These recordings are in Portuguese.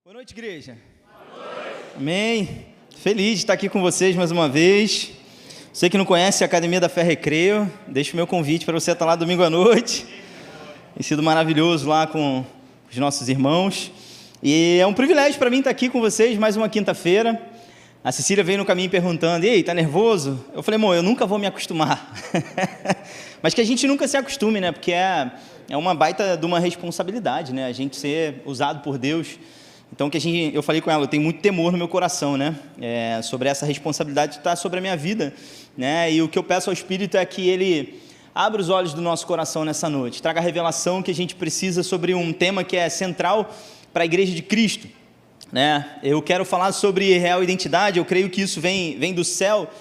Boa noite, igreja. Boa noite. Amém. Feliz de estar aqui com vocês mais uma vez. Você que não conhece a Academia da Fé Recreio, deixo o meu convite para você estar lá domingo à noite. Tem sido maravilhoso lá com os nossos irmãos. E é um privilégio para mim estar aqui com vocês mais uma quinta-feira. A Cecília veio no caminho perguntando: "Ei, tá nervoso?" Eu falei: "Amor, eu nunca vou me acostumar." Mas que a gente nunca se acostume, né? Porque é uma baita de uma responsabilidade, né? A gente ser usado por Deus. Então, eu falei com ela, eu tenho muito temor no meu coração, né? Sobre essa responsabilidade que está sobre a minha vida, né? E o que eu peço ao Espírito é que Ele abra os olhos do nosso coração nessa noite, traga a revelação que a gente precisa sobre um tema que é central para a Igreja de Cristo, né? Eu quero falar sobre real identidade. Eu creio que isso vem do céu,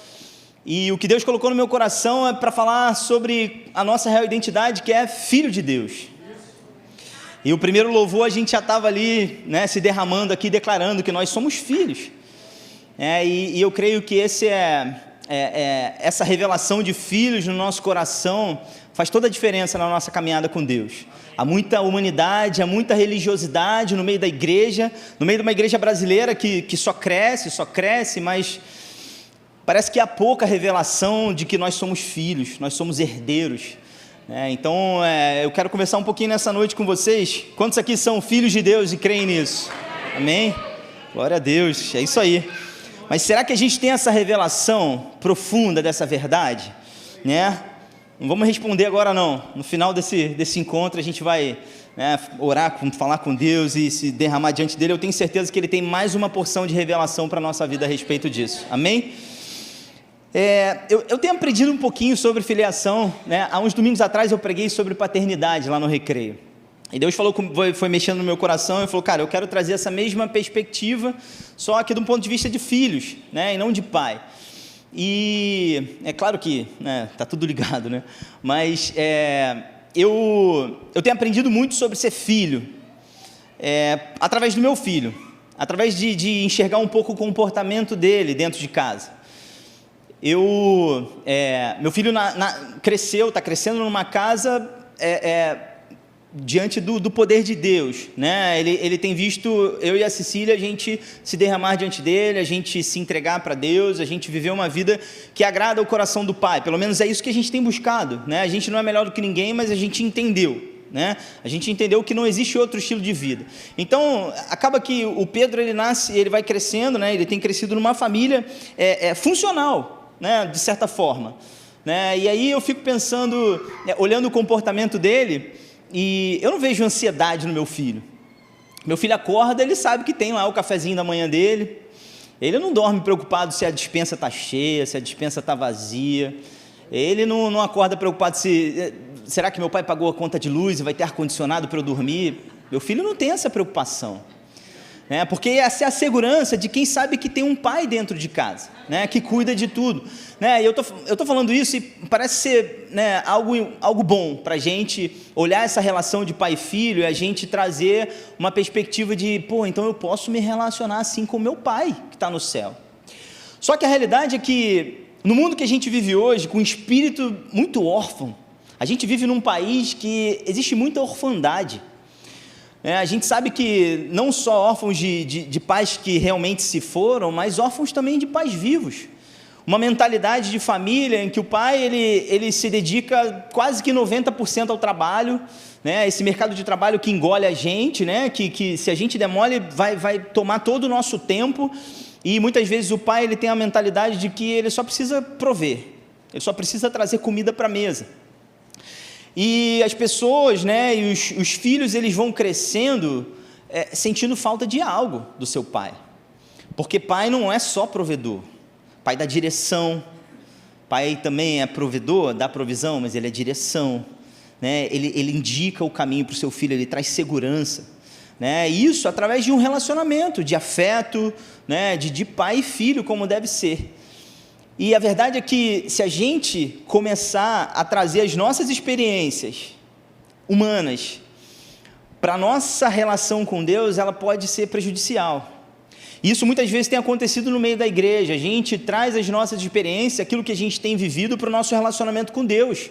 e o que Deus colocou no meu coração é para falar sobre a nossa real identidade, que é filho de Deus. E o primeiro louvor a gente já estava ali, né, se derramando aqui, declarando que nós somos filhos. E eu creio que essa revelação de filhos no nosso coração faz toda a diferença na nossa caminhada com Deus. Há muita humanidade, há muita religiosidade no meio da igreja, no meio de uma igreja brasileira que só cresce, mas parece que há pouca revelação de que nós somos filhos, nós somos herdeiros. Então, eu quero conversar um pouquinho nessa noite com vocês. Quantos aqui são filhos de Deus e creem nisso? Amém? Glória a Deus, é isso aí. Mas será que a gente tem essa revelação profunda dessa verdade? Né? Não vamos responder agora não. No final desse encontro a gente vai, né, orar, falar com Deus e se derramar diante dele. Eu tenho certeza que ele tem mais uma porção de revelação para a nossa vida a respeito disso. Amém? Eu tenho aprendido um pouquinho sobre filiação, né? Há uns domingos atrás eu preguei sobre paternidade lá no Recreio, e Deus foi mexendo no meu coração e falou: cara, eu quero trazer essa mesma perspectiva, só que de um ponto de vista de filhos, né? E não de pai. E é claro que, né, tá tudo ligado, né? Mas eu tenho aprendido muito sobre ser filho, através do meu filho, através de enxergar um pouco o comportamento dele dentro de casa. Meu filho está crescendo numa casa diante do poder de Deus, né? Ele tem visto eu e a Cecília, a gente se derramar diante dele, a gente se entregar para Deus, a gente viver uma vida que agrada o coração do Pai. Pelo menos é isso que a gente tem buscado, né? A gente não é melhor do que ninguém, mas a gente entendeu, né? A gente entendeu que não existe outro estilo de vida. Então, acaba que o Pedro, ele vai crescendo, né? Ele tem crescido numa família funcional, né, de certa forma, né? E aí eu fico pensando, olhando o comportamento dele, e eu não vejo ansiedade no meu filho. Meu filho acorda, ele sabe que tem lá o cafezinho da manhã dele, ele não dorme preocupado se a despensa está cheia, se a despensa está vazia, ele não acorda preocupado será que meu pai pagou a conta de luz e vai ter ar-condicionado para eu dormir. Meu filho não tem essa preocupação, né? Porque essa é a segurança de quem sabe que tem um pai dentro de casa, né, que cuida de tudo, né? E eu tô falando isso e parece ser, né, algo bom para a gente olhar essa relação de pai e filho, e a gente trazer uma perspectiva de, então eu posso me relacionar assim com meu pai que está no céu. Só que a realidade é que no mundo que a gente vive hoje, com um espírito muito órfão, a gente vive num país que existe muita orfandade. A gente sabe que não só órfãos de pais que realmente se foram, mas órfãos também de pais vivos. Uma mentalidade de família em que o pai ele se dedica quase que 90% ao trabalho, né? Esse mercado de trabalho que engole a gente, né? Que se a gente demole vai tomar todo o nosso tempo, e muitas vezes o pai ele tem a mentalidade de que ele só precisa prover, ele só precisa trazer comida para a mesa. E as pessoas, né, e os filhos, eles vão crescendo sentindo falta de algo do seu pai. Porque pai não é só provedor, pai dá direção, pai também é provedor, dá provisão, mas ele é direção, né? Ele indica o caminho para o seu filho, ele traz segurança, né? Isso através de um relacionamento de afeto, né, de pai e filho, como deve ser. E a verdade é que se a gente começar a trazer as nossas experiências humanas para a nossa relação com Deus, ela pode ser prejudicial. Isso muitas vezes tem acontecido no meio da igreja. A gente traz as nossas experiências, aquilo que a gente tem vivido, para o nosso relacionamento com Deus.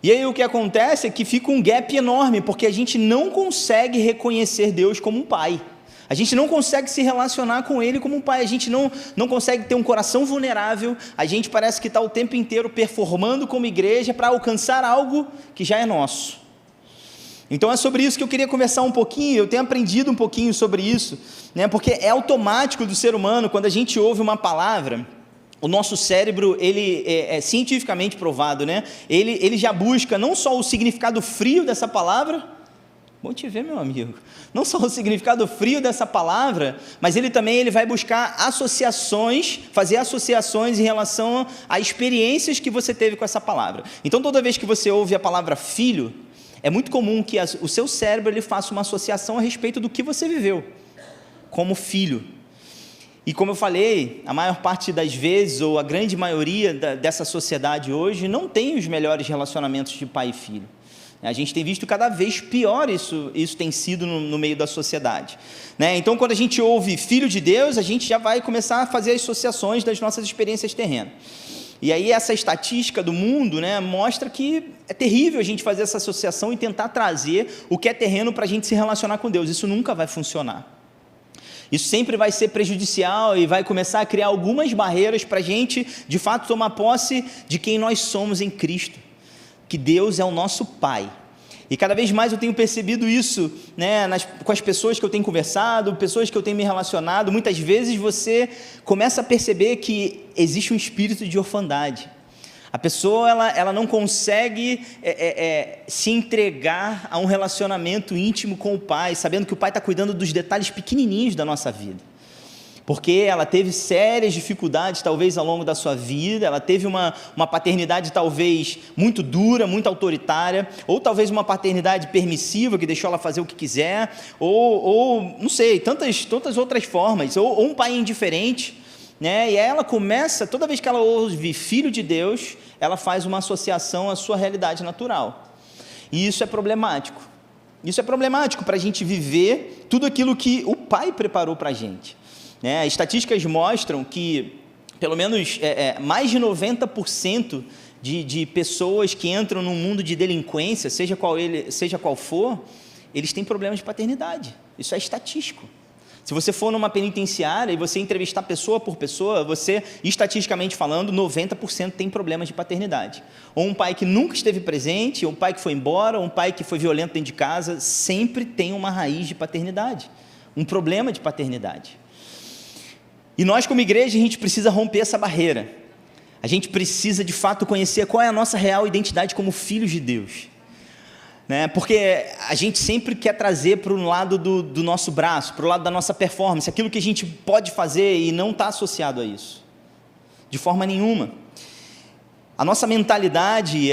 E aí o que acontece é que fica um gap enorme, porque a gente não consegue reconhecer Deus como um pai. A gente não consegue se relacionar com Ele como um pai, a gente não consegue ter um coração vulnerável, a gente parece que está o tempo inteiro performando como igreja para alcançar algo que já é nosso. Então é sobre isso que eu queria conversar um pouquinho. Eu tenho aprendido um pouquinho sobre isso, né? Porque é automático do ser humano, quando a gente ouve uma palavra, o nosso cérebro, ele é cientificamente provado, né? Ele já busca não só o significado frio dessa palavra, bom te ver, meu amigo, não só o significado frio dessa palavra, mas ele vai buscar associações, fazer associações em relação a experiências que você teve com essa palavra. Então toda vez que você ouve a palavra filho, é muito comum que o seu cérebro ele faça uma associação a respeito do que você viveu como filho. E como eu falei, a maior parte das vezes, ou a grande maioria dessa sociedade hoje, não tem os melhores relacionamentos de pai e filho. A gente tem visto cada vez pior isso tem sido no meio da sociedade, né? Então, quando a gente ouve filho de Deus, a gente já vai começar a fazer associações das nossas experiências terrenas. E aí essa estatística do mundo, né, mostra que é terrível a gente fazer essa associação e tentar trazer o que é terreno para a gente se relacionar com Deus. Isso nunca vai funcionar. Isso sempre vai ser prejudicial e vai começar a criar algumas barreiras para a gente, de fato, tomar posse de quem nós somos em Cristo, que Deus é o nosso Pai. E cada vez mais eu tenho percebido isso, né, com as pessoas que eu tenho conversado, pessoas que eu tenho me relacionado. Muitas vezes você começa a perceber que existe um espírito de orfandade. A pessoa ela não consegue se entregar a um relacionamento íntimo com o pai, sabendo que o pai está cuidando dos detalhes pequenininhos da nossa vida. Porque ela teve sérias dificuldades, talvez, ao longo da sua vida, ela teve uma paternidade, talvez, muito dura, muito autoritária, ou talvez uma paternidade permissiva, que deixou ela fazer o que quiser, ou não sei, tantas outras formas, ou um pai indiferente, né? E ela começa, toda vez que ela ouve filho de Deus, ela faz uma associação à sua realidade natural. E isso é problemático. Isso é problemático para a gente viver tudo aquilo que o pai preparou para a gente. Estatísticas mostram que, pelo menos, mais de 90% de pessoas que entram no mundo de delinquência, seja qual for, eles têm problemas de paternidade. Isso é estatístico. Se você for numa penitenciária e você entrevistar pessoa por pessoa, você, estatisticamente falando, 90% tem problemas de paternidade. Ou um pai que nunca esteve presente, ou um pai que foi embora, ou um pai que foi violento dentro de casa, sempre tem uma raiz de paternidade, um problema de paternidade. E nós, como igreja, a gente precisa romper essa barreira. A gente precisa, de fato, conhecer qual é a nossa real identidade como filhos de Deus. Porque a gente sempre quer trazer para o lado do nosso braço, para o lado da nossa performance, aquilo que a gente pode fazer e não está associado a isso, de forma nenhuma. A nossa mentalidade,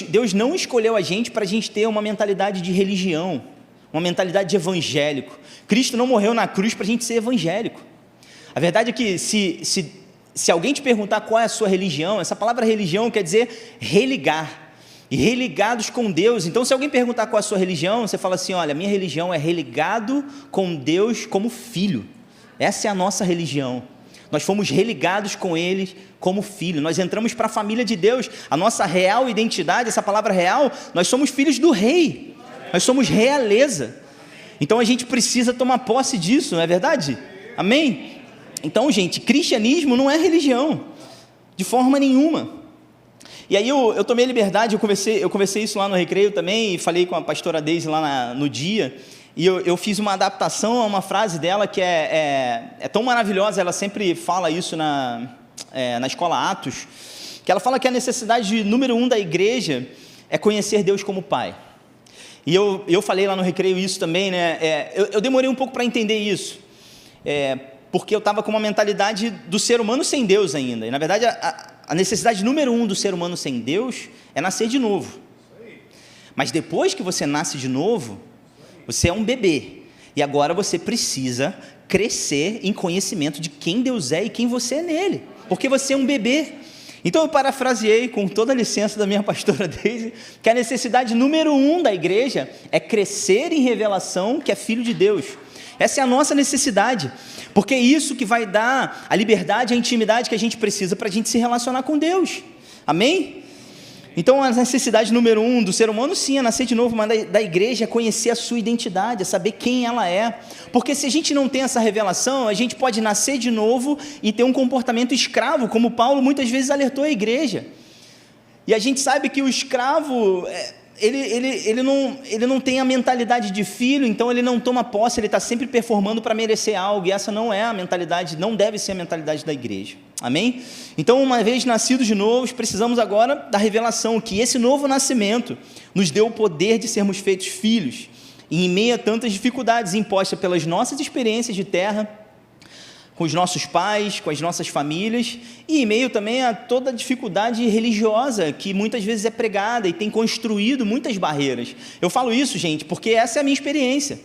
Deus não escolheu a gente para a gente ter uma mentalidade de religião, uma mentalidade de evangélico. Cristo não morreu na cruz para a gente ser evangélico. A verdade é que se alguém te perguntar qual é a sua religião, essa palavra religião quer dizer religar, e religados com Deus. Então, se alguém perguntar qual é a sua religião, você fala assim: olha, minha religião é religado com Deus como filho. Essa é a nossa religião. Nós fomos religados com Ele como filho. Nós entramos para a família de Deus. A nossa real identidade, essa palavra real, nós somos filhos do rei. Nós somos realeza. Então, a gente precisa tomar posse disso, não é verdade? Amém? Então, gente, cristianismo não é religião, de forma nenhuma. E aí eu tomei a liberdade, eu conversei isso lá no Recreio também, e falei com a pastora Deise lá no dia, e eu fiz uma adaptação a uma frase dela que é tão maravilhosa. Ela sempre fala isso na escola Atos, que ela fala que a necessidade número 1 da igreja é conhecer Deus como Pai. E eu falei lá no Recreio isso também, né? Eu demorei um pouco para entender isso, porque eu estava com uma mentalidade do ser humano sem Deus ainda. E, na verdade, a necessidade número 1 do ser humano sem Deus é nascer de novo. Mas depois que você nasce de novo, você é um bebê. E agora você precisa crescer em conhecimento de quem Deus é e quem você é nele. Porque você é um bebê. Então eu parafraseei, com toda a licença da minha pastora Deise, que a necessidade número 1 da igreja é crescer em revelação que é filho de Deus. Essa é a nossa necessidade, porque é isso que vai dar a liberdade, a intimidade que a gente precisa para a gente se relacionar com Deus. Amém? Então a necessidade número 1 do ser humano sim é nascer de novo, mas da igreja é conhecer a sua identidade, é saber quem ela é, porque se a gente não tem essa revelação, a gente pode nascer de novo e ter um comportamento escravo, como Paulo muitas vezes alertou a igreja, e a gente sabe que o escravo, ele não tem a mentalidade de filho, então ele não toma posse, ele está sempre performando para merecer algo, e essa não é a mentalidade, não deve ser a mentalidade da igreja, amém? Então, uma vez nascidos de novo, precisamos agora da revelação, que esse novo nascimento nos deu o poder de sermos feitos filhos, e em meio a tantas dificuldades impostas pelas nossas experiências de terra, com os nossos pais, com as nossas famílias, e em meio também a toda a dificuldade religiosa que muitas vezes é pregada e tem construído muitas barreiras. Eu falo isso, gente, porque essa é a minha experiência.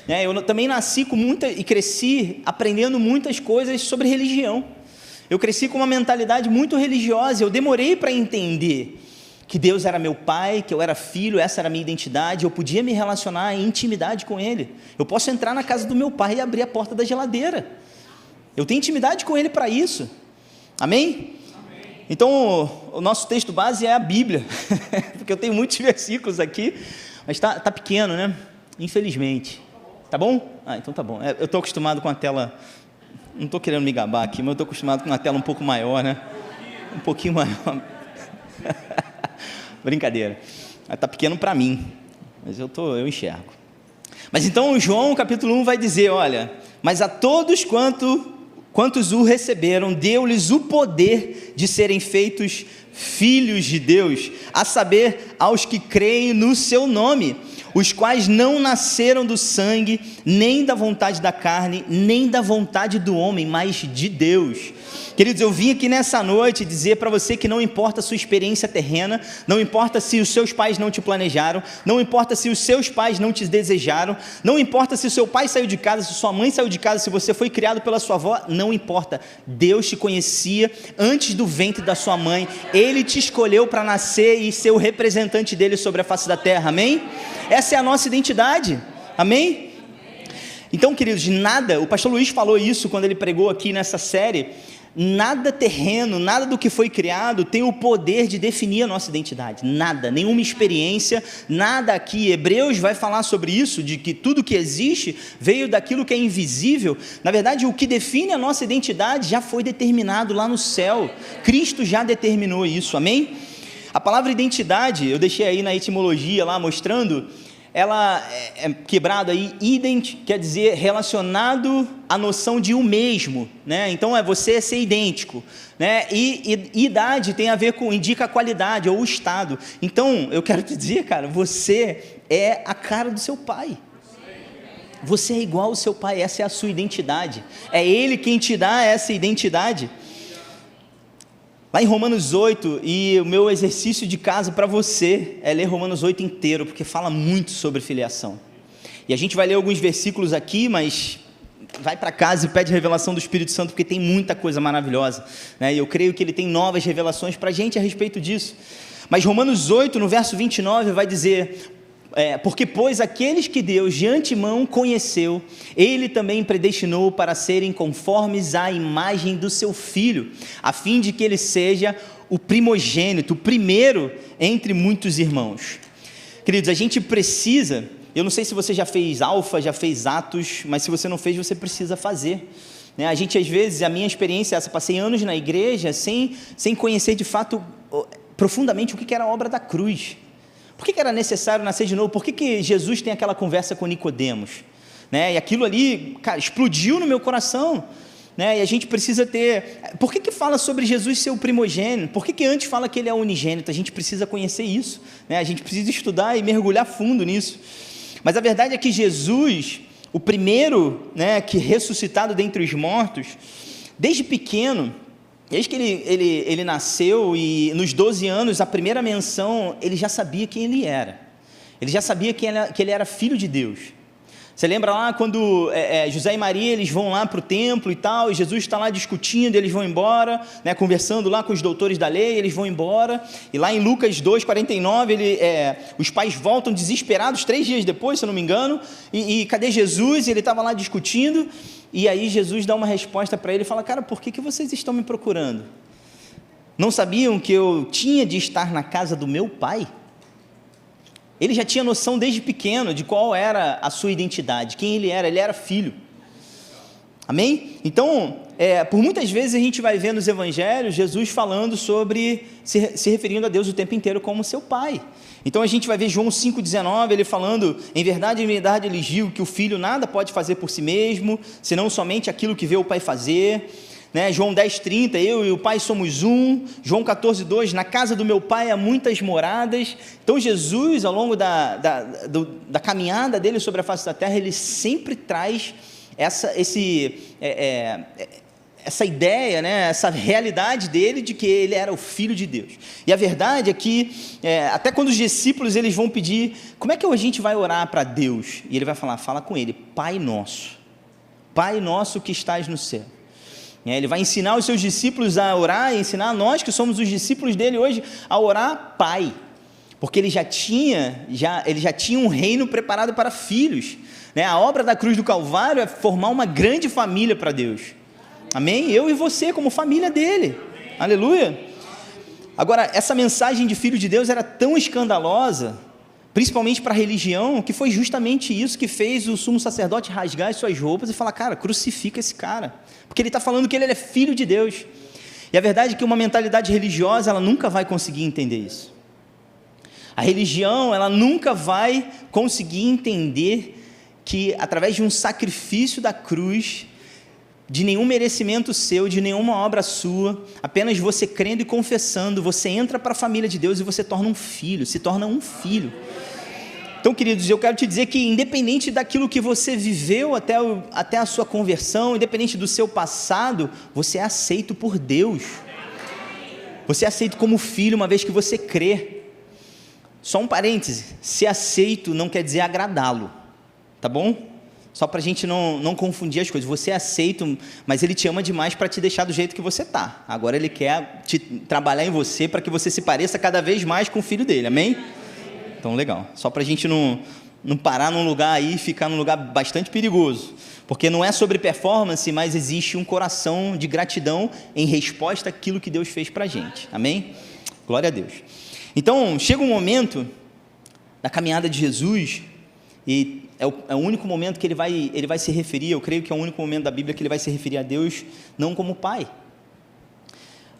Eu também nasci e cresci aprendendo muitas coisas sobre religião. Eu cresci com uma mentalidade muito religiosa, eu demorei para entender que Deus era meu pai, que eu era filho, essa era a minha identidade, eu podia me relacionar em intimidade com Ele. Eu posso entrar na casa do meu pai e abrir a porta da geladeira. Eu tenho intimidade com Ele para isso, amém? Então, o nosso texto base é a Bíblia, porque eu tenho muitos versículos aqui, mas está pequeno, né? Infelizmente, tá bom? Então tá bom, eu estou acostumado com a tela, não estou querendo me gabar aqui, mas eu estou acostumado com uma tela um pouco maior, né? Um pouquinho maior, brincadeira, está pequeno para mim, mas eu enxergo. Mas então, João capítulo 1 vai dizer, olha, mas a todos quantos o receberam, deu-lhes o poder de serem feitos filhos de Deus, a saber, aos que creem no seu nome, os quais não nasceram do sangue, nem da vontade da carne, nem da vontade do homem, mas de Deus. Queridos, eu vim aqui nessa noite dizer para você que não importa a sua experiência terrena, não importa se os seus pais não te planejaram, não importa se os seus pais não te desejaram, não importa se o seu pai saiu de casa, se sua mãe saiu de casa, se você foi criado pela sua avó, não importa, Deus te conhecia antes do ventre da sua mãe, Ele te escolheu para nascer e ser o representante dele sobre a face da terra, amém? Essa é a nossa identidade, amém? Então, queridos, nada, o pastor Luiz falou isso quando ele pregou aqui nessa série, nada terreno, nada do que foi criado tem o poder de definir a nossa identidade, nada, nenhuma experiência, nada aqui. Hebreus vai falar sobre isso, de que tudo que existe veio daquilo que é invisível. Na verdade, o que define a nossa identidade já foi determinado lá no céu, Cristo já determinou isso, amém? A palavra identidade, eu deixei aí na etimologia lá mostrando, ela é quebrada aí, ident, quer dizer relacionado à noção de o mesmo, né? Então você ser idêntico, né? E idade tem a ver com, indica a qualidade ou o estado. Então eu quero te dizer, cara, você é a cara do seu pai. Você é igual ao seu pai, essa é a sua identidade. É Ele quem te dá essa identidade. Lá em Romanos 8, e o meu exercício de casa para você é ler Romanos 8 inteiro, porque fala muito sobre filiação. E a gente vai ler alguns versículos aqui, mas vai para casa e pede revelação do Espírito Santo, porque tem muita coisa maravilhosa, né? E eu creio que ele tem novas revelações para a gente a respeito disso. Mas Romanos 8, no verso 29, vai dizer... porque, pois, aqueles que Deus de antemão conheceu, Ele também predestinou para serem conformes à imagem do seu Filho, a fim de que Ele seja o primogênito, o primeiro entre muitos irmãos. Queridos, a gente precisa, eu não sei se você já fez alfa, já fez atos, mas se você não fez, você precisa fazer. A gente, às vezes, a minha experiência é essa, passei anos na igreja sem conhecer de fato, profundamente, o que era a obra da cruz. Por que era necessário nascer de novo? Por que Jesus tem aquela conversa com Nicodemos? E aquilo ali, cara, explodiu no meu coração, e a gente precisa ter... Por que fala sobre Jesus ser o primogênito? Por que antes fala que ele é unigênito? A gente precisa conhecer isso, a gente precisa estudar e mergulhar fundo nisso. Mas a verdade é que Jesus, o primeiro, que ressuscitado dentre os mortos, desde pequeno... Desde que ele nasceu e nos 12 anos, a primeira menção, ele já sabia quem ele era. Ele já sabia que ele era filho de Deus. Você lembra lá quando José e Maria, eles vão lá para o templo e tal, e Jesus está lá discutindo, eles vão embora, conversando lá com os doutores da lei, eles vão embora, e lá em Lucas 2,49, os pais voltam desesperados, 3 dias depois, se eu não me engano, e cadê Jesus? Ele estava lá discutindo, e aí Jesus dá uma resposta para ele e fala, cara, por que vocês estão me procurando? Não sabiam que eu tinha de estar na casa do meu pai? Ele já tinha noção desde pequeno de qual era a sua identidade, quem ele era filho. Amém? Então, por muitas vezes a gente vai ver nos evangelhos Jesus falando sobre, se referindo a Deus o tempo inteiro como seu pai. Então a gente vai ver João 5,19, ele falando, em verdade lhes digo que o filho nada pode fazer por si mesmo, senão somente aquilo que vê o pai fazer. Né? João 10,30, eu e o pai somos um. João 14,2, na casa do meu pai há muitas moradas. Então Jesus, ao longo da caminhada dele sobre a face da terra, ele sempre traz essa ideia, né, essa realidade dele de que ele era o Filho de Deus. E a verdade é que, até quando os discípulos eles vão pedir, como é que a gente vai orar para Deus? E ele vai falar, fala com ele, Pai nosso que estás no céu. Ele vai ensinar os seus discípulos a orar, e ensinar a nós que somos os discípulos dele hoje a orar Pai, porque ele já tinha um reino preparado para filhos. A obra da cruz do Calvário é formar uma grande família para Deus. Amém? Eu e você como família dele. Amém. Aleluia. Agora, essa mensagem de filho de Deus era tão escandalosa, principalmente para a religião, que foi justamente isso que fez o sumo sacerdote rasgar as suas roupas e falar, cara, crucifica esse cara, porque ele está falando que ele é filho de Deus. E a verdade é que uma mentalidade religiosa, ela nunca vai conseguir entender isso. A religião, ela nunca vai conseguir entender que através de um sacrifício da cruz, de nenhum merecimento seu, de nenhuma obra sua, apenas você crendo e confessando, você entra para a família de Deus e você se torna um filho. Então, queridos, eu quero te dizer que independente daquilo que você viveu até a sua conversão, independente do seu passado, você é aceito por Deus. Você é aceito como filho uma vez que você crê. Só um parêntese, ser aceito não quer dizer agradá-lo, tá bom? Só para a gente não confundir as coisas. Você é aceito, mas Ele te ama demais para te deixar do jeito que você está. Agora Ele quer trabalhar em você para que você se pareça cada vez mais com o Filho dele, amém? Então, legal. Só para a gente não parar num lugar aí e ficar num lugar bastante perigoso. Porque não é sobre performance, mas existe um coração de gratidão em resposta àquilo que Deus fez para a gente, amém? Glória a Deus. Então, chega um momento da caminhada de Jesus, e é o único momento que ele vai se referir, eu creio que é o único momento da Bíblia que ele vai se referir a Deus não como Pai.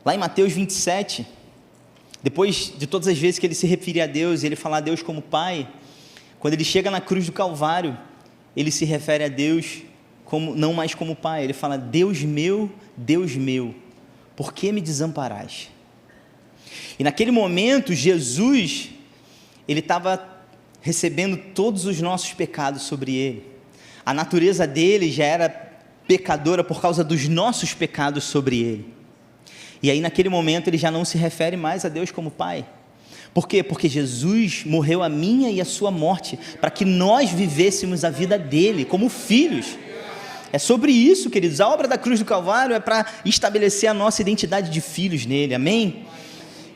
Lá em Mateus 27, depois de todas as vezes que ele se referir a Deus, ele falar a Deus como Pai, quando ele chega na cruz do Calvário, ele se refere a Deus não mais como Pai, ele fala, Deus meu, por que me desamparaste? E naquele momento, Jesus, ele estava recebendo todos os nossos pecados sobre ele. A natureza dele já era pecadora por causa dos nossos pecados sobre ele. E aí naquele momento ele já não se refere mais a Deus como Pai. Por quê? Porque Jesus morreu a minha e a sua morte, para que nós vivêssemos a vida dele como filhos. É sobre isso, queridos. A obra da cruz do Calvário é para estabelecer a nossa identidade de filhos nele, amém?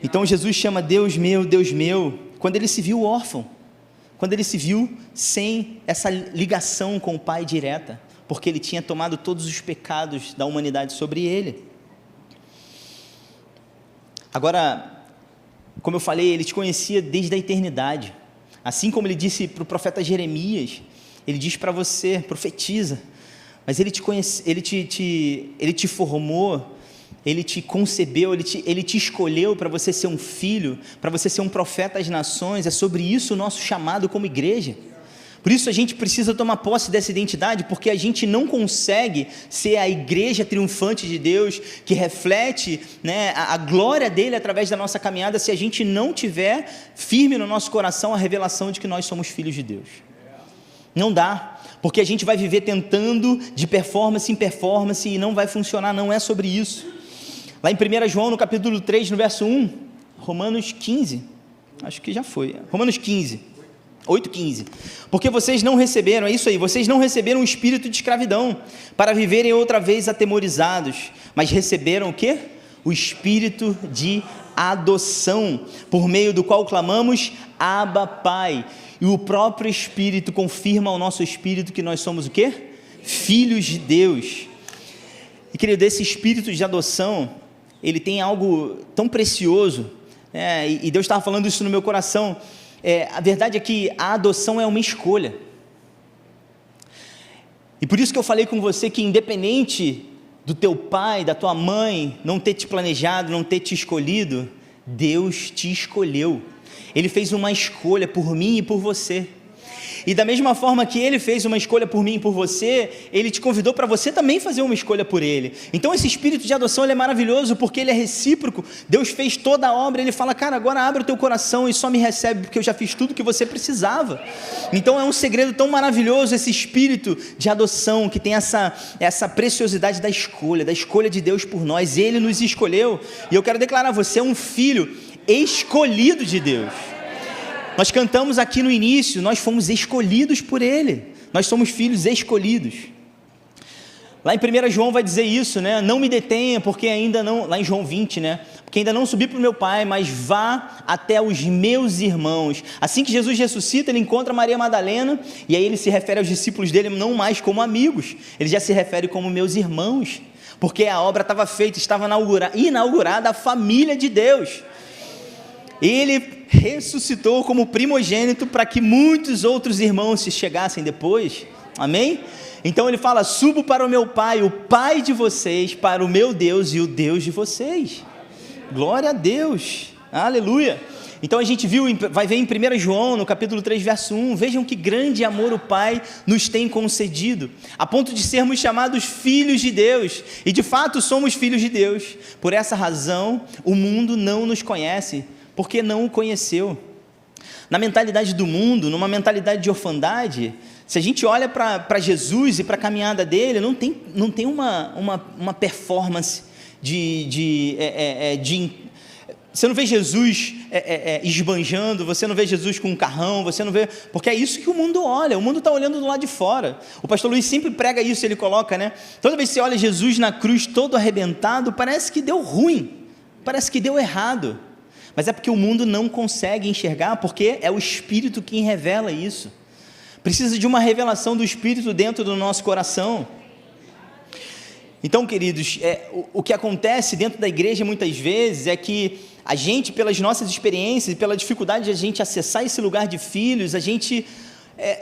Então Jesus chama Deus meu, quando ele se viu órfão, quando ele se viu sem essa ligação com o Pai direta, porque ele tinha tomado todos os pecados da humanidade sobre ele. Agora, como eu falei, ele te conhecia desde a eternidade, assim como ele disse para o profeta Jeremias, ele diz para você, profetiza, mas ele te conhece, ele te formou, ele te concebeu, ele te escolheu para você ser um filho, para você ser um profeta às nações. É sobre isso o nosso chamado como igreja. Por isso a gente precisa tomar posse dessa identidade, porque a gente não consegue ser a igreja triunfante de Deus, que reflete, né, a glória dele através da nossa caminhada, se a gente não tiver firme no nosso coração a revelação de que nós somos filhos de Deus. Não dá, porque a gente vai viver tentando de performance em performance e não vai funcionar, não é sobre isso. Lá em 1 João, no capítulo 3, no verso 1, Romanos 15, acho que já foi, Romanos 15, 8,15, porque vocês não receberam, é isso aí, vocês não receberam o espírito de escravidão, para viverem outra vez atemorizados, mas receberam o quê? O espírito de adoção, por meio do qual clamamos, Abba, Pai, e o próprio Espírito confirma ao nosso espírito que nós somos o quê? Filhos de Deus. E querido, esse espírito de adoção, ele tem algo tão precioso, né? E Deus estava falando isso no meu coração. A verdade é que a adoção é uma escolha. E por isso que eu falei com você que independente do teu pai, da tua mãe não ter te planejado, não ter te escolhido, Deus te escolheu. Ele fez uma escolha por mim e por você. E da mesma forma que Ele fez uma escolha por mim e por você, Ele te convidou para você também fazer uma escolha por Ele. Então esse espírito de adoção ele é maravilhoso, porque ele é recíproco. Deus fez toda a obra, Ele fala, cara, agora abre o teu coração e só me recebe, porque eu já fiz tudo que você precisava. Então é um segredo tão maravilhoso esse espírito de adoção, que tem essa preciosidade da escolha de Deus por nós. Ele nos escolheu, e eu quero declarar, você é um filho escolhido de Deus. Nós cantamos aqui no início, nós fomos escolhidos por Ele, nós somos filhos escolhidos. Lá em 1 João vai dizer isso, né? Não me detenha, porque ainda não, lá em João 20, né? Porque ainda não subi para o meu Pai, mas vá até os meus irmãos. Assim que Jesus ressuscita, ele encontra Maria Madalena, e aí ele se refere aos discípulos dele não mais como amigos, ele já se refere como meus irmãos, porque a obra estava feita, estava inaugurada a família de Deus. Ele ressuscitou como primogênito para que muitos outros irmãos se chegassem depois, amém? Então ele fala, subo para o meu Pai, o Pai de vocês, para o meu Deus e o Deus de vocês. Glória a Deus, aleluia. Então a gente vai ver em 1 João, no capítulo 3, verso 1, vejam que grande amor o Pai nos tem concedido, a ponto de sermos chamados filhos de Deus, e de fato somos filhos de Deus. Por essa razão o mundo não nos conhece, porque não o conheceu. Na mentalidade do mundo, numa mentalidade de orfandade, se a gente olha para Jesus e para a caminhada dele, não tem uma performance você não vê Jesus esbanjando, você não vê Jesus com um carrão, você não vê, porque é isso que o mundo olha, o mundo está olhando do lado de fora. O pastor Luiz sempre prega isso, ele coloca, né? Toda vez que você olha Jesus na cruz todo arrebentado, parece que deu ruim, parece que deu errado. Mas é porque o mundo não consegue enxergar, porque é o Espírito quem revela isso. Precisa de uma revelação do Espírito dentro do nosso coração. Então, queridos, o que acontece dentro da igreja muitas vezes é que a gente, pelas nossas experiências, pela dificuldade de a gente acessar esse lugar de filhos, a gente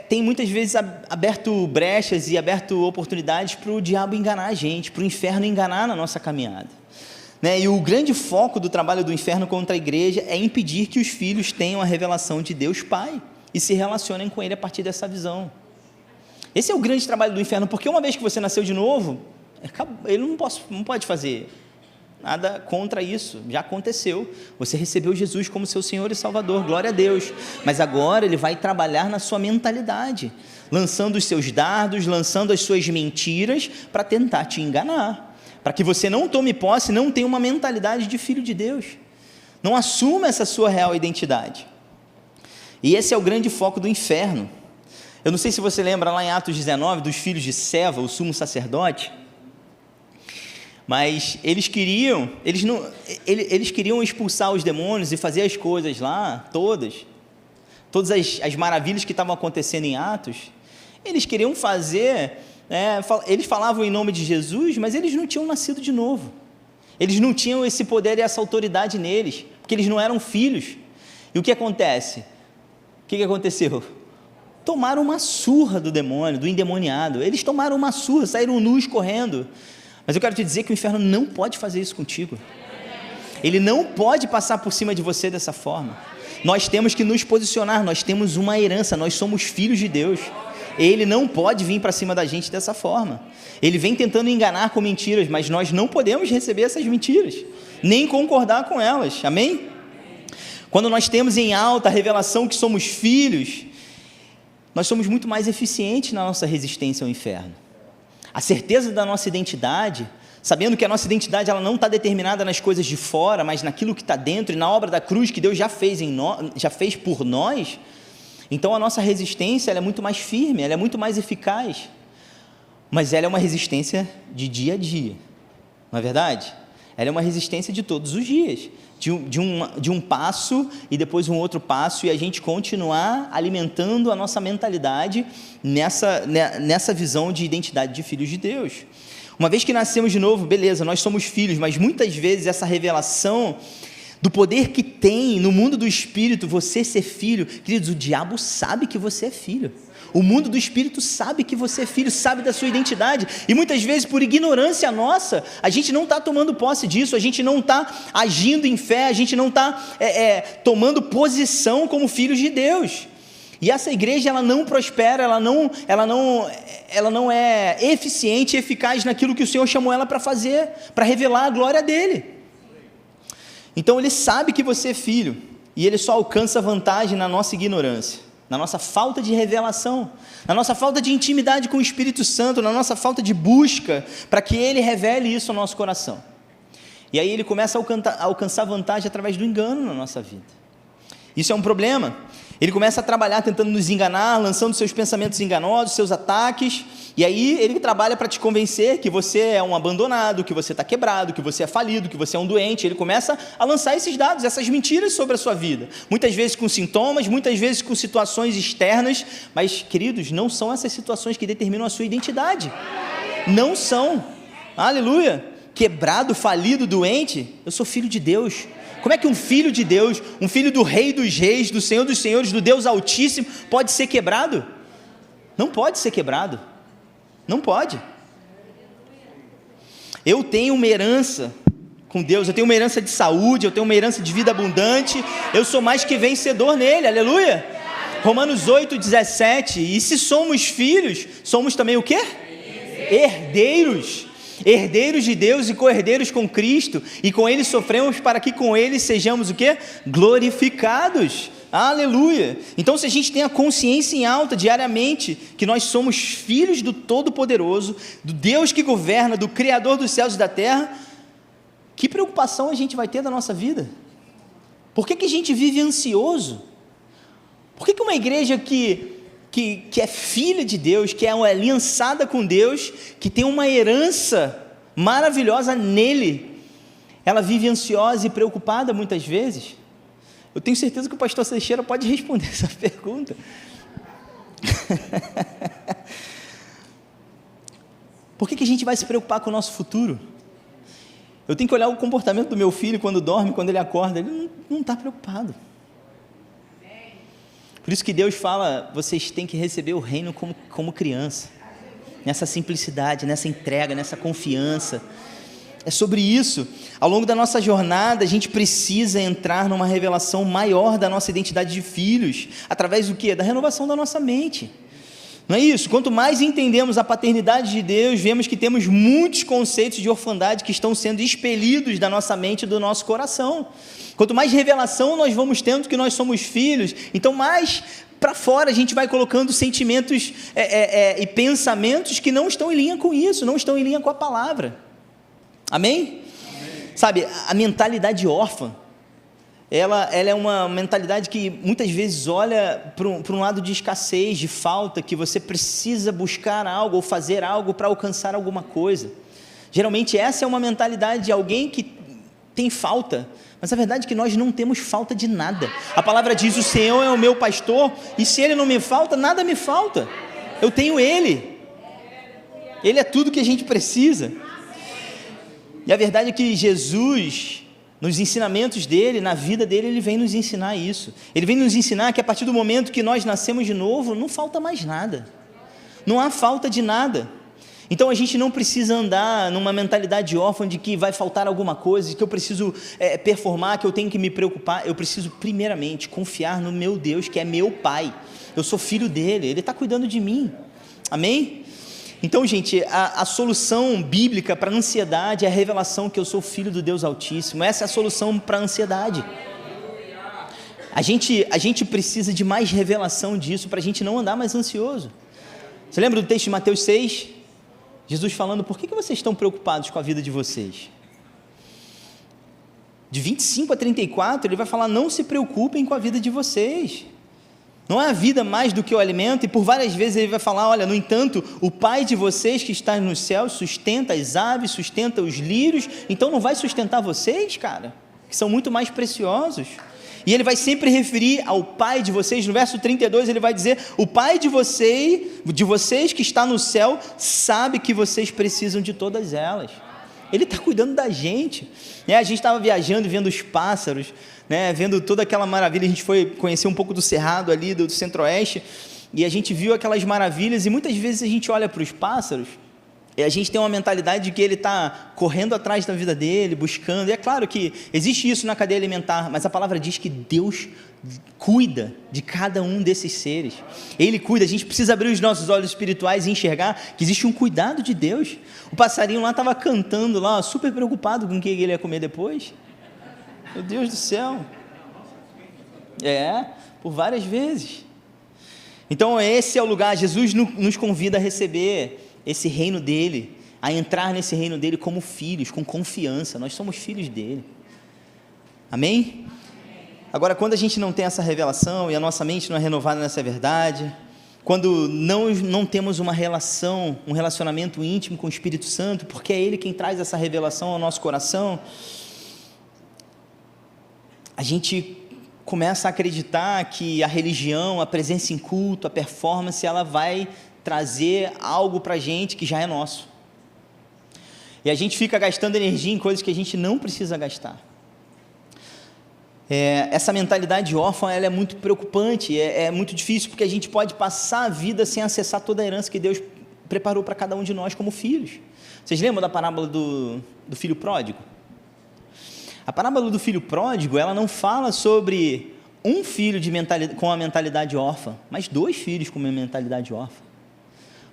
tem muitas vezes aberto brechas e aberto oportunidades para o diabo enganar a gente, para o inferno enganar na nossa caminhada. E o grande foco do trabalho do inferno contra a igreja é impedir que os filhos tenham a revelação de Deus Pai e se relacionem com Ele a partir dessa visão. Esse é o grande trabalho do inferno, porque uma vez que você nasceu de novo, ele não pode fazer nada contra isso, já aconteceu, você recebeu Jesus como seu Senhor e Salvador, glória a Deus, mas agora Ele vai trabalhar na sua mentalidade, lançando os seus dardos, lançando as suas mentiras, para tentar te enganar, para que você não tome posse, não tenha uma mentalidade de filho de Deus, não assuma essa sua real identidade. E esse é o grande foco do inferno. Eu não sei se você lembra lá em Atos 19, dos filhos de Seva, o sumo sacerdote, mas eles queriam expulsar os demônios e fazer as coisas lá, todas as maravilhas que estavam acontecendo em Atos, eles queriam fazer, eles falavam em nome de Jesus, mas eles não tinham nascido de novo, eles não tinham esse poder e essa autoridade neles, porque eles não eram filhos. E o que acontece? O que aconteceu? Tomaram uma surra do demônio, do endemoniado, eles tomaram uma surra, saíram nus correndo. Mas eu quero te dizer que o inferno não pode fazer isso contigo, ele não pode passar por cima de você dessa forma. Nós temos que nos posicionar, nós temos uma herança, nós somos filhos de Deus, ele não pode vir para cima da gente dessa forma. Ele vem tentando enganar com mentiras, mas nós não podemos receber essas mentiras, nem concordar com elas, amém? Quando nós temos em alta a revelação que somos filhos, nós somos muito mais eficientes na nossa resistência ao inferno. A certeza da nossa identidade, sabendo que a nossa identidade ela não está determinada nas coisas de fora, mas naquilo que está dentro e na obra da cruz que Deus já fez por nós, então a nossa resistência ela é muito mais firme, ela é muito mais eficaz, mas ela é uma resistência de dia a dia, não é verdade? ela é uma resistência de todos os dias, de um passo e depois um outro passo, e a gente continuar alimentando a nossa mentalidade nessa visão de identidade de filhos de Deus. Uma vez que nascemos de novo, beleza, nós somos filhos, mas muitas vezes essa revelação do poder que tem no mundo do Espírito você ser filho, queridos, o diabo sabe que você é filho. O mundo do Espírito sabe que você é filho, sabe da sua identidade, e muitas vezes por ignorância nossa, a gente não está tomando posse disso, a gente não está agindo em fé, a gente não está tomando posição como filhos de Deus. E essa igreja, ela não prospera, ela não é eficiente e eficaz naquilo que o Senhor chamou ela para fazer, para revelar a glória dEle. Então ele sabe que você é filho, e ele só alcança vantagem na nossa ignorância, na nossa falta de revelação, na nossa falta de intimidade com o Espírito Santo, na nossa falta de busca para que ele revele isso ao nosso coração. E aí ele começa a alcançar vantagem através do engano na nossa vida. Isso é um problema. Ele começa a trabalhar tentando nos enganar, lançando seus pensamentos enganosos, seus ataques, e aí ele trabalha para te convencer que você é um abandonado, que você está quebrado, que você é falido, que você é um doente. Ele começa a lançar esses dados, essas mentiras sobre a sua vida, muitas vezes com sintomas, muitas vezes com situações externas, mas, queridos, não são essas situações que determinam a sua identidade, não são, aleluia. Quebrado, falido, doente, eu sou filho de Deus. Como é que um filho de Deus, um filho do Rei dos Reis, do Senhor dos Senhores, do Deus Altíssimo, pode ser quebrado? Não pode ser quebrado, não pode. Eu tenho uma herança com Deus, eu tenho uma herança de saúde, eu tenho uma herança de vida abundante, eu sou mais que vencedor nele, aleluia. Romanos 8:17, e se somos filhos, somos também o quê? Herdeiros. Herdeiros de Deus e co-herdeiros com Cristo, e com Ele sofremos para que com Ele sejamos o quê? Glorificados, aleluia. Então, se a gente tem a consciência em alta diariamente, que nós somos filhos do Todo-Poderoso, do Deus que governa, do Criador dos céus e da terra, que preocupação a gente vai ter da nossa vida? Por que a gente vive ansioso? Por que uma igreja que é filha de Deus, que é aliançada com Deus, que tem uma herança maravilhosa nele, ela vive ansiosa e preocupada muitas vezes? Eu tenho certeza que o pastor Seixeira pode responder essa pergunta. Por que a gente vai se preocupar com o nosso futuro? Eu tenho que olhar o comportamento do meu filho quando dorme, quando ele acorda, ele não está preocupado. Por isso que Deus fala, vocês têm que receber o reino como criança, nessa simplicidade, nessa entrega, nessa confiança. É sobre isso. Ao longo da nossa jornada, a gente precisa entrar numa revelação maior da nossa identidade de filhos, através do quê? Da renovação da nossa mente. Não é isso? Quanto mais entendemos a paternidade de Deus, vemos que temos muitos conceitos de orfandade que estão sendo expelidos da nossa mente e do nosso coração. Quanto mais revelação nós vamos tendo que nós somos filhos, então mais para fora a gente vai colocando sentimentos e pensamentos que não estão em linha com isso, não estão em linha com a palavra. Amém? Sabe, a mentalidade órfã, ela é uma mentalidade que muitas vezes olha para um lado de escassez, de falta, que você precisa buscar algo ou fazer algo para alcançar alguma coisa. Geralmente essa é uma mentalidade de alguém que tem falta, mas a verdade é que nós não temos falta de nada. A palavra diz, o Senhor é o meu pastor, e se Ele não me falta, nada me falta. Eu tenho Ele. Ele é tudo que a gente precisa. E a verdade é que Jesus, nos ensinamentos dele, na vida dele, ele vem nos ensinar isso. Ele vem nos ensinar que a partir do momento que nós nascemos de novo, não falta mais nada. Não há falta de nada. Então a gente não precisa andar numa mentalidade órfã de que vai faltar alguma coisa, de que eu preciso performar, que eu tenho que me preocupar. Eu preciso primeiramente confiar no meu Deus, que é meu Pai. Eu sou filho dele, ele está cuidando de mim. Amém? Então, gente, a solução bíblica para a ansiedade é a revelação que eu sou filho do Deus Altíssimo. Essa é a solução para a ansiedade. A gente precisa de mais revelação disso para a gente não andar mais ansioso. Você lembra do texto de Mateus 6? Jesus falando, por que vocês estão preocupados com a vida de vocês? De 25 a 34, ele vai falar, não se preocupem com a vida de vocês. Não há vida mais do que o alimento, e por várias vezes ele vai falar, olha, no entanto, o Pai de vocês que está nos céus sustenta as aves, sustenta os lírios, então não vai sustentar vocês, cara, que são muito mais preciosos. E ele vai sempre referir ao Pai de vocês. No verso 32 ele vai dizer, o Pai de vocês que está no céu, sabe que vocês precisam de todas elas. Ele está cuidando da gente, né? A gente estava viajando e vendo os pássaros, né? Vendo toda aquela maravilha. A gente foi conhecer um pouco do cerrado ali, do centro-oeste, e a gente viu aquelas maravilhas, e muitas vezes a gente olha para os pássaros, e a gente tem uma mentalidade de que ele está correndo atrás da vida dele, buscando, e é claro que existe isso na cadeia alimentar, mas a palavra diz que Deus cuida de cada um desses seres. Ele cuida. A gente precisa abrir os nossos olhos espirituais e enxergar que existe um cuidado de Deus. O passarinho lá estava cantando lá, super preocupado com o que ele ia comer depois. Meu Deus do céu. Por várias vezes. Então esse é o lugar. Jesus nos convida a receber esse reino dele, a entrar nesse reino dele como filhos, com confiança. Nós somos filhos dele. Amém? Agora, quando a gente não tem essa revelação e a nossa mente não é renovada nessa verdade, quando não temos uma relação, um relacionamento íntimo com o Espírito Santo, porque é Ele quem traz essa revelação ao nosso coração, a gente começa a acreditar que a religião, a presença em culto, a performance, ela vai trazer algo para a gente que já é nosso. E a gente fica gastando energia em coisas que a gente não precisa gastar. Essa mentalidade órfã, ela é muito preocupante, é muito difícil, porque a gente pode passar a vida sem acessar toda a herança que Deus preparou para cada um de nós como filhos. Vocês lembram da parábola do filho pródigo? A parábola do filho pródigo, ela não fala sobre um filho com a mentalidade órfã, mas 2 filhos com uma mentalidade órfã.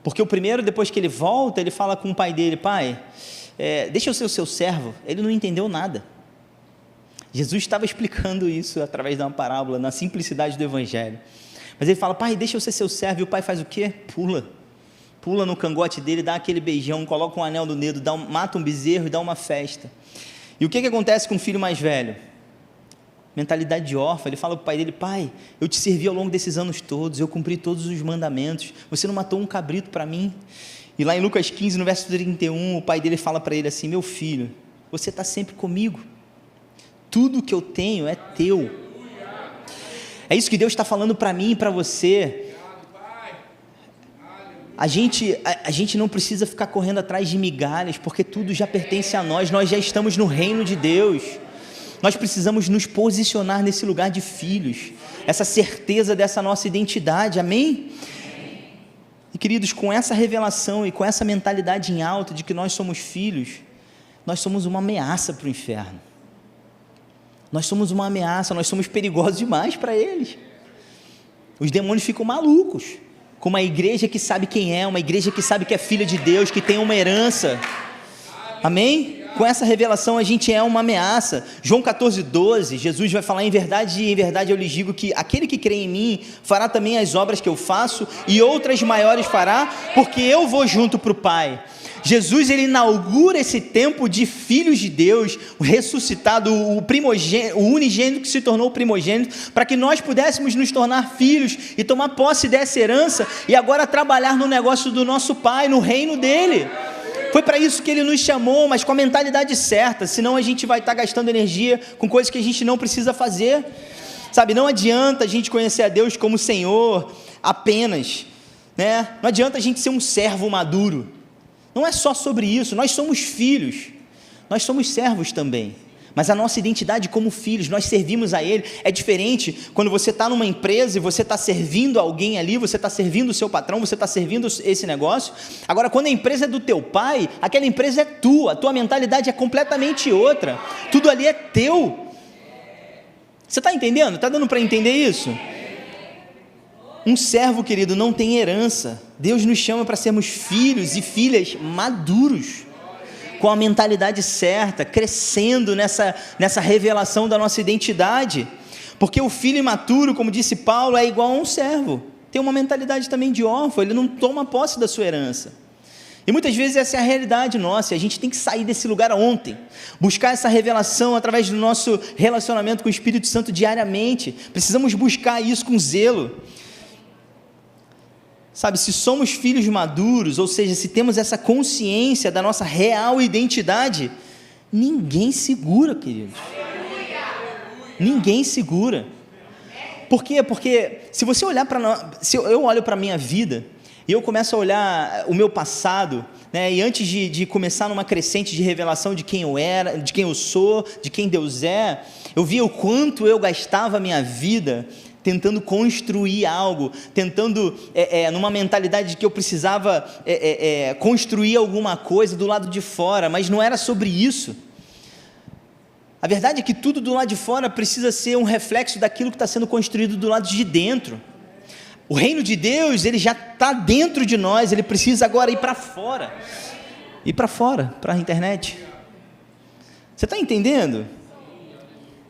Porque o primeiro, depois que ele volta, ele fala com o pai dele, pai, deixa eu ser o seu servo. Ele não entendeu nada. Jesus estava explicando isso através de uma parábola, na simplicidade do evangelho. Mas ele fala, pai, deixa eu ser seu servo. E o pai faz o quê? Pula no cangote dele, dá aquele beijão, coloca um anel no dedo, mata um bezerro e dá uma festa. E o que acontece com o filho mais velho? Mentalidade órfã. Ele fala para o pai dele, pai, eu te servi ao longo desses anos todos, eu cumpri todos os mandamentos, você não matou um cabrito para mim? E lá em Lucas 15, no verso 31, o pai dele fala para ele assim, meu filho, você está sempre comigo, tudo que eu tenho é teu. É isso que Deus está falando para mim e para você. A gente não precisa ficar correndo atrás de migalhas, porque tudo já pertence a nós já estamos no reino de Deus. Nós precisamos nos posicionar nesse lugar de filhos, essa certeza dessa nossa identidade, amém? E queridos, com essa revelação e com essa mentalidade em alta de que nós somos filhos, nós somos uma ameaça para o inferno. Nós somos uma ameaça, nós somos perigosos demais para eles. Os demônios ficam malucos com uma igreja que sabe quem é, uma igreja que sabe que é filha de Deus, que tem uma herança. Amém? Com essa revelação a gente é uma ameaça. João 14:12, Jesus vai falar, em verdade eu lhes digo que aquele que crê em mim fará também as obras que eu faço e outras maiores fará, porque eu vou junto para o Pai. Jesus, ele inaugura esse tempo de filhos de Deus, o ressuscitado, o unigênito que se tornou o primogênito, para que nós pudéssemos nos tornar filhos e tomar posse dessa herança e agora trabalhar no negócio do nosso Pai, no reino dele. Foi para isso que ele nos chamou, mas com a mentalidade certa, senão a gente vai estar gastando energia com coisas que a gente não precisa fazer. Sabe, não adianta a gente conhecer a Deus como Senhor apenas, né? Não adianta a gente ser um servo maduro. Não é só sobre isso, nós somos filhos, nós somos servos também, mas a nossa identidade como filhos, nós servimos a Ele. É diferente quando você está numa empresa e você está servindo alguém ali, você está servindo o seu patrão, você está servindo esse negócio. Agora, quando a empresa é do teu pai, aquela empresa é tua, a tua mentalidade é completamente outra, tudo ali é teu. Você está entendendo? Está dando para entender isso? Um servo, querido, não tem herança. Deus nos chama para sermos filhos e filhas maduros, com a mentalidade certa, crescendo nessa revelação da nossa identidade, porque o filho imaturo, como disse Paulo, é igual a um servo, tem uma mentalidade também de órfão, ele não toma posse da sua herança, e muitas vezes essa é a realidade nossa, e a gente tem que sair desse lugar ontem, buscar essa revelação através do nosso relacionamento com o Espírito Santo diariamente, precisamos buscar isso com zelo. Sabe, se somos filhos maduros, ou seja, se temos essa consciência da nossa real identidade, ninguém segura, queridos. Ninguém segura. Por quê? Porque se você olhar se eu olho para a minha vida, e eu começo a olhar o meu passado, né, e antes de começar numa crescente de revelação de quem eu era, de quem eu sou, de quem Deus é, eu via o quanto eu gastava a minha vida tentando construir algo, tentando, numa mentalidade de que eu precisava construir alguma coisa do lado de fora, mas não era sobre isso. A verdade é que tudo do lado de fora precisa ser um reflexo daquilo que está sendo construído do lado de dentro. O reino de Deus, ele já está dentro de nós, ele precisa agora ir para fora. Ir para fora, para a internet. Você está entendendo?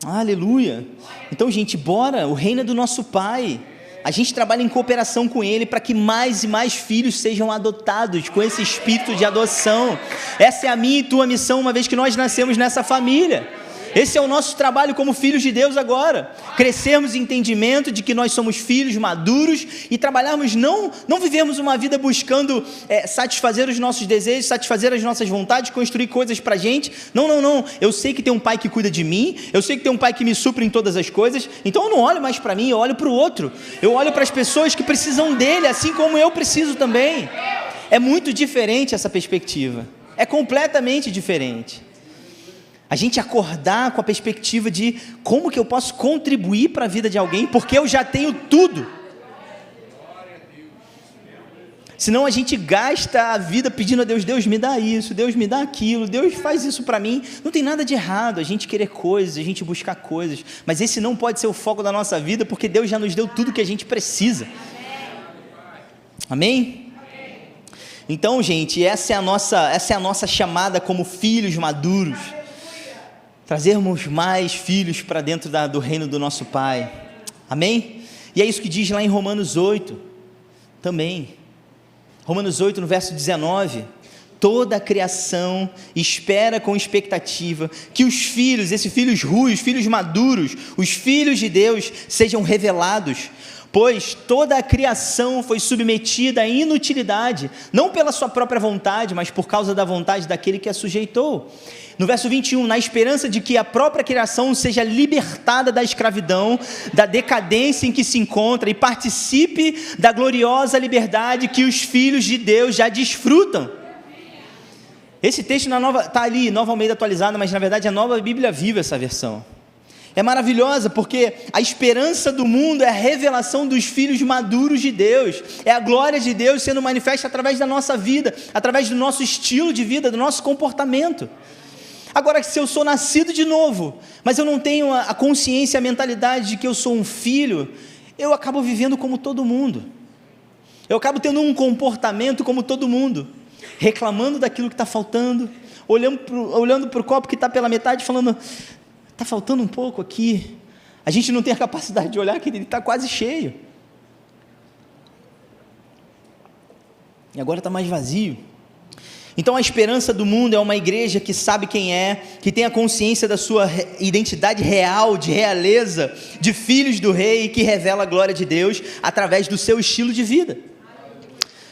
Aleluia. Então, gente, bora, o reino é do nosso Pai. A gente trabalha em cooperação com Ele para que mais e mais filhos sejam adotados com esse espírito de adoção. Essa é a minha e tua missão, uma vez que nós nascemos nessa família. Esse é o nosso trabalho como filhos de Deus agora, crescermos em entendimento de que nós somos filhos maduros e trabalharmos, não vivermos uma vida buscando satisfazer os nossos desejos, satisfazer as nossas vontades, construir coisas para a gente. Não, eu sei que tem um Pai que cuida de mim, eu sei que tem um Pai que me supre em todas as coisas, então eu não olho mais para mim, eu olho para o outro, eu olho para as pessoas que precisam dele, assim como eu preciso também. É muito diferente essa perspectiva, é completamente diferente. A gente acordar com a perspectiva de como que eu posso contribuir para a vida de alguém, porque eu já tenho tudo. Senão a gente gasta a vida pedindo a Deus, Deus me dá isso, Deus me dá aquilo, Deus faz isso para mim. Não tem nada de errado a gente querer coisas, a gente buscar coisas, mas esse não pode ser o foco da nossa vida, porque Deus já nos deu tudo que a gente precisa. Amém? Então, gente, essa é a nossa chamada como filhos maduros. Trazermos mais filhos para dentro do reino do nosso Pai, amém? E é isso que diz lá em Romanos 8, também, Romanos 8 no verso 19, toda a criação espera com expectativa que os filhos, esses filhos ruins, filhos maduros, os filhos de Deus sejam revelados, pois toda a criação foi submetida à inutilidade, não pela sua própria vontade, mas por causa da vontade daquele que a sujeitou. No verso 21, na esperança de que a própria criação seja libertada da escravidão, da decadência em que se encontra e participe da gloriosa liberdade que os filhos de Deus já desfrutam. Esse texto está ali, Nova Almeida atualizada, mas na verdade é a Nova Bíblia Viva essa versão. É maravilhosa porque a esperança do mundo é a revelação dos filhos maduros de Deus, é a glória de Deus sendo manifesta através da nossa vida, através do nosso estilo de vida, do nosso comportamento. Agora, se eu sou nascido de novo, mas eu não tenho a consciência, a mentalidade de que eu sou um filho, eu acabo vivendo como todo mundo, eu acabo tendo um comportamento como todo mundo, reclamando daquilo que está faltando, olhando para o copo que está pela metade, falando, está faltando um pouco aqui. A gente não tem a capacidade de olhar que ele está quase cheio, e agora está mais vazio. Então a esperança do mundo é uma igreja que sabe quem é, que tem a consciência da sua identidade real, de realeza, de filhos do rei, e que revela a glória de Deus através do seu estilo de vida.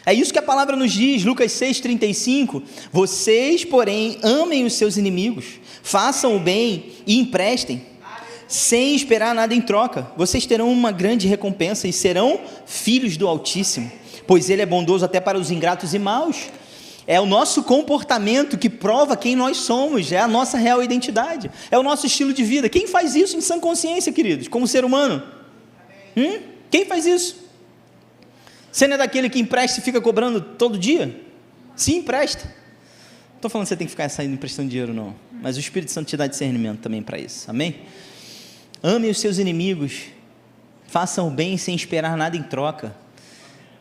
É isso que a palavra nos diz, Lucas 6,35, vocês, porém, amem os seus inimigos, façam o bem e emprestem, sem esperar nada em troca, vocês terão uma grande recompensa e serão filhos do Altíssimo, pois Ele é bondoso até para os ingratos e maus. É o nosso comportamento que prova quem nós somos, é a nossa real identidade, é o nosso estilo de vida. Quem faz isso em sã consciência, queridos, como ser humano? Quem faz isso? Você não é daquele que empresta e fica cobrando todo dia? Sim, empresta. Não estou falando que você tem que ficar saindo emprestando dinheiro, não, mas o Espírito Santo te dá discernimento também para isso, amém? Ame os seus inimigos, façam o bem sem esperar nada em troca.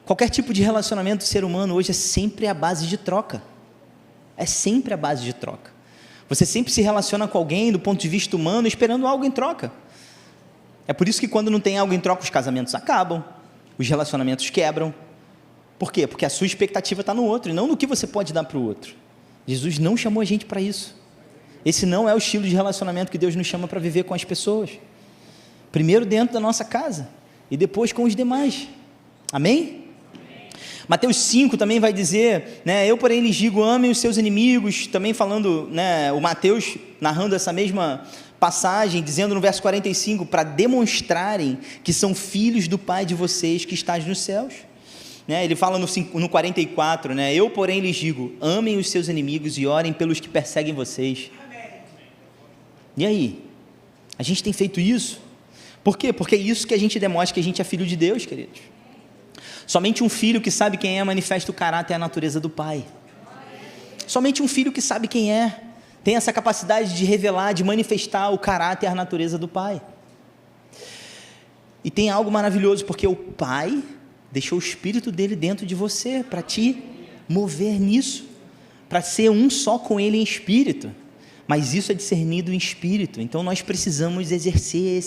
Qualquer tipo de relacionamento do ser humano hoje é sempre a base de troca, é sempre a base de troca. Você sempre se relaciona com alguém do ponto de vista humano esperando algo em troca. É por isso que quando não tem algo em troca os casamentos acabam, os relacionamentos quebram. Por quê? Porque a sua expectativa está no outro e não no que você pode dar para o outro. Jesus não chamou a gente para isso. Esse não é o estilo de relacionamento que Deus nos chama para viver com as pessoas. Primeiro dentro da nossa casa e depois com os demais, amém? Mateus 5 também vai dizer, né, eu porém lhes digo, amem os seus inimigos, também falando, né, o Mateus narrando essa mesma passagem, dizendo no verso 45, para demonstrarem que são filhos do Pai de vocês que está nos céus. Né, ele fala no 44, né, eu porém lhes digo, amem os seus inimigos e orem pelos que perseguem vocês. E aí? A gente tem feito isso? Por quê? Porque é isso que a gente demonstra que a gente é filho de Deus, queridos. Somente um filho que sabe quem é manifesta o caráter e a natureza do Pai. Somente um filho que sabe quem é tem essa capacidade de revelar, de manifestar o caráter e a natureza do Pai. E tem algo maravilhoso, porque o Pai deixou o Espírito dele dentro de você para te mover nisso, para ser um só com ele em espírito. Mas isso é discernido em espírito, então nós precisamos exercer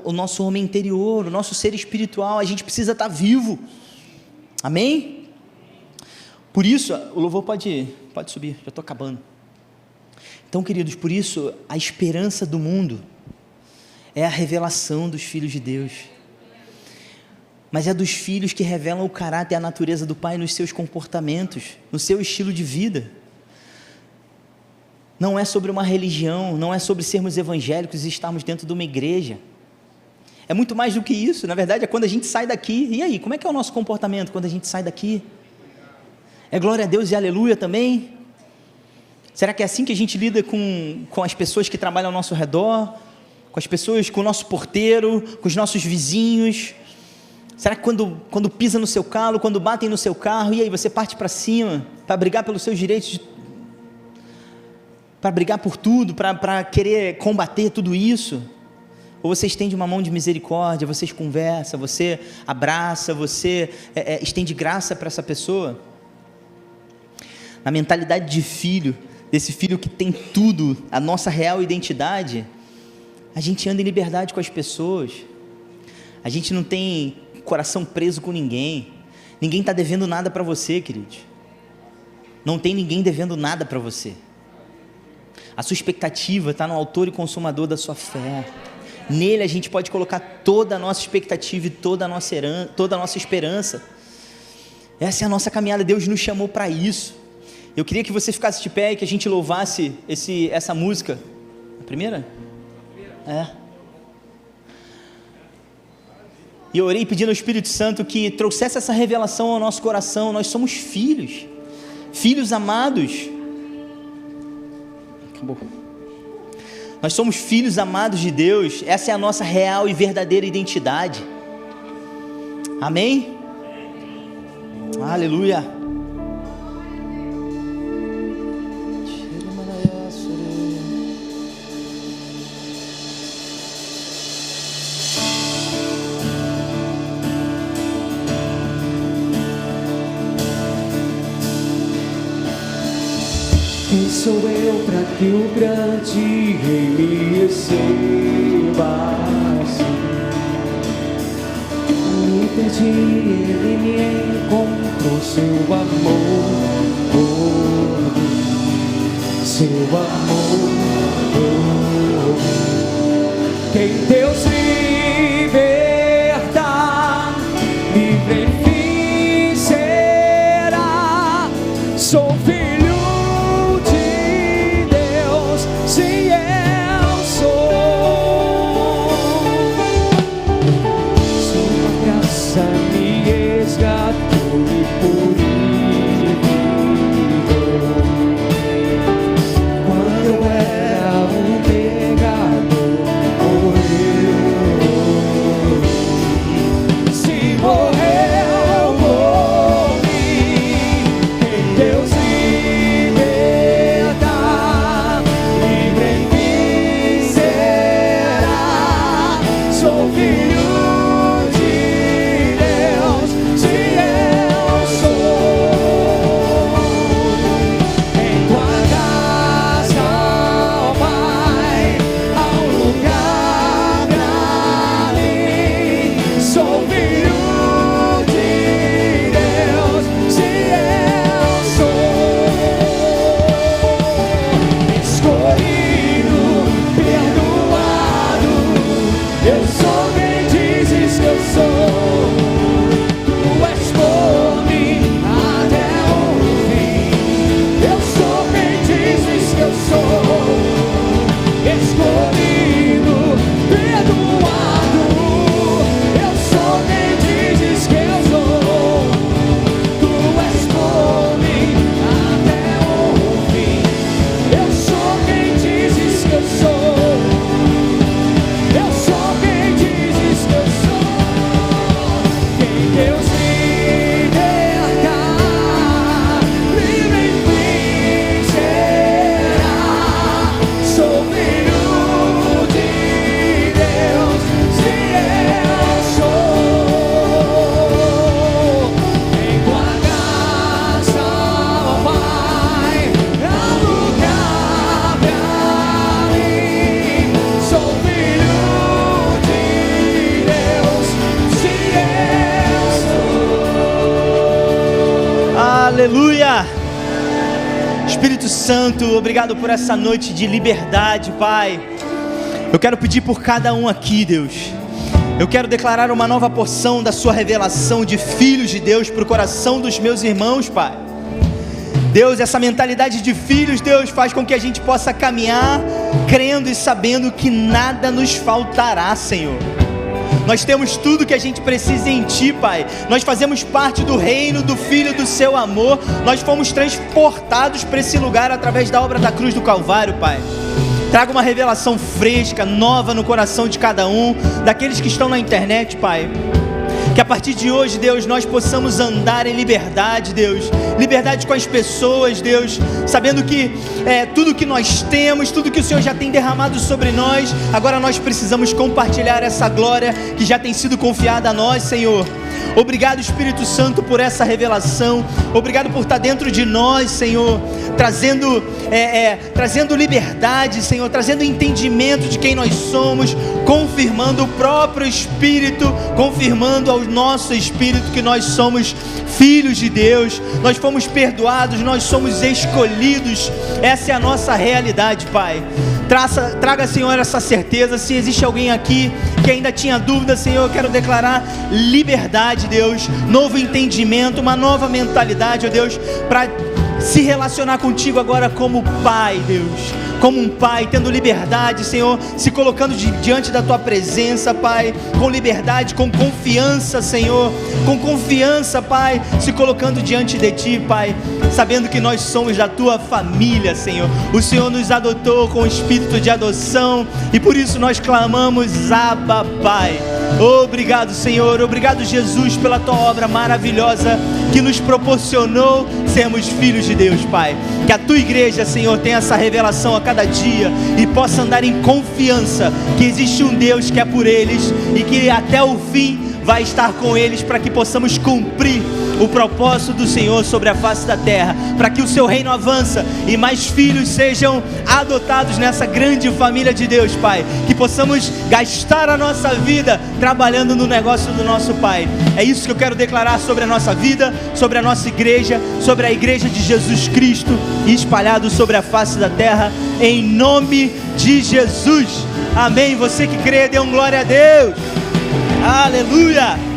o nosso homem interior, o nosso ser espiritual, a gente precisa estar vivo, amém? Por isso, o louvor pode subir, já estou acabando. Então, queridos, por isso, a esperança do mundo é a revelação dos filhos de Deus, mas é dos filhos que revelam o caráter e a natureza do Pai nos seus comportamentos, no seu estilo de vida. Não é sobre uma religião, não é sobre sermos evangélicos e estarmos dentro de uma igreja. É muito mais do que isso, na verdade é quando a gente sai daqui. E aí, como é que é o nosso comportamento quando a gente sai daqui? É glória a Deus e aleluia também? Será que é assim que a gente lida com as pessoas que trabalham ao nosso redor? Com as pessoas, com o nosso porteiro, com os nossos vizinhos? Será que quando pisa no seu calo, quando batem no seu carro, e aí você parte para cima, para brigar pelos seus direitos, para brigar por tudo, para querer combater tudo isso? Ou você estende uma mão de misericórdia, vocês conversam, você abraça, você estende graça para essa pessoa? Na mentalidade de filho, desse filho que tem tudo, a nossa real identidade, a gente anda em liberdade com as pessoas, a gente não tem coração preso com ninguém está devendo nada para você, queridos, não tem ninguém devendo nada para você. A sua expectativa está no autor e consumador da sua fé. Nele a gente pode colocar toda a nossa expectativa e toda a nossa esperança. Essa é a nossa caminhada, Deus nos chamou para isso. Eu queria que você ficasse de pé e que a gente louvasse essa música. A primeira? É. E eu orei pedindo ao Espírito Santo que trouxesse essa revelação ao nosso coração. Nós somos filhos, filhos amados. Acabou. Nós somos filhos amados de Deus, essa é a nossa real e verdadeira identidade, amém? Aleluia. Quem sou eu para que o grande Rei me receba assim? Me perdi, ele me encontrou, seu amor por mim, seu amor por mim. Quem Deus liberta, livre enfim será. Sou filho Espírito Santo, obrigado por essa noite de liberdade, Pai. Eu quero pedir por cada um aqui, Deus. Eu quero declarar uma nova porção da sua revelação de filhos de Deus para o coração dos meus irmãos, Pai. Deus, essa mentalidade de filhos, Deus, faz com que a gente possa caminhar crendo e sabendo que nada nos faltará, Senhor. Nós temos tudo que a gente precisa em Ti, Pai. Nós fazemos parte do reino do Filho do Seu amor. Nós fomos transportados para esse lugar através da obra da cruz do Calvário, Pai. Traga uma revelação fresca, nova no coração de cada um, daqueles que estão na internet, Pai. Que a partir de hoje, Deus, nós possamos andar em liberdade, Deus. Liberdade com as pessoas, Deus. Sabendo que tudo que nós temos, tudo que o Senhor já tem derramado sobre nós, agora nós precisamos compartilhar essa glória que já tem sido confiada a nós, Senhor. Obrigado, Espírito Santo, por essa revelação. Obrigado por estar dentro de nós, Senhor, trazendo liberdade, Senhor, trazendo entendimento de quem nós somos, confirmando o próprio Espírito, confirmando ao nosso Espírito que nós somos filhos de Deus, nós fomos perdoados, nós somos escolhidos. Essa é a nossa realidade, Pai. Traga, Senhor, essa certeza. Se existe alguém aqui que ainda tinha dúvida, Senhor, eu quero declarar liberdade, Deus, novo entendimento, uma nova mentalidade, ó Deus, para se relacionar contigo agora como Pai, Deus, como um Pai, tendo liberdade, Senhor, se colocando diante da Tua presença, Pai, com liberdade, com confiança, Senhor, com confiança, Pai, se colocando diante de Ti, Pai, sabendo que nós somos da Tua família, Senhor. O Senhor nos adotou com o espírito de adoção e por isso nós clamamos: Abba, Pai. Obrigado, Senhor, obrigado, Jesus, pela Tua obra maravilhosa que nos proporcionou sermos filhos de Deus, Pai. Que a Tua igreja, Senhor, tenha essa revelação a cada dia e possa andar em confiança que existe um Deus que é por eles e que até o fim vai estar com eles, para que possamos cumprir o propósito do Senhor sobre a face da terra, para que o Seu reino avança e mais filhos sejam adotados nessa grande família de Deus, Pai. Que possamos gastar a nossa vida trabalhando no negócio do nosso Pai. É isso que eu quero declarar sobre a nossa vida, sobre a nossa igreja, sobre a igreja de Jesus Cristo e espalhado sobre a face da terra, em nome de Jesus. Amém. Você que crê, dê um glória a Deus. Aleluia.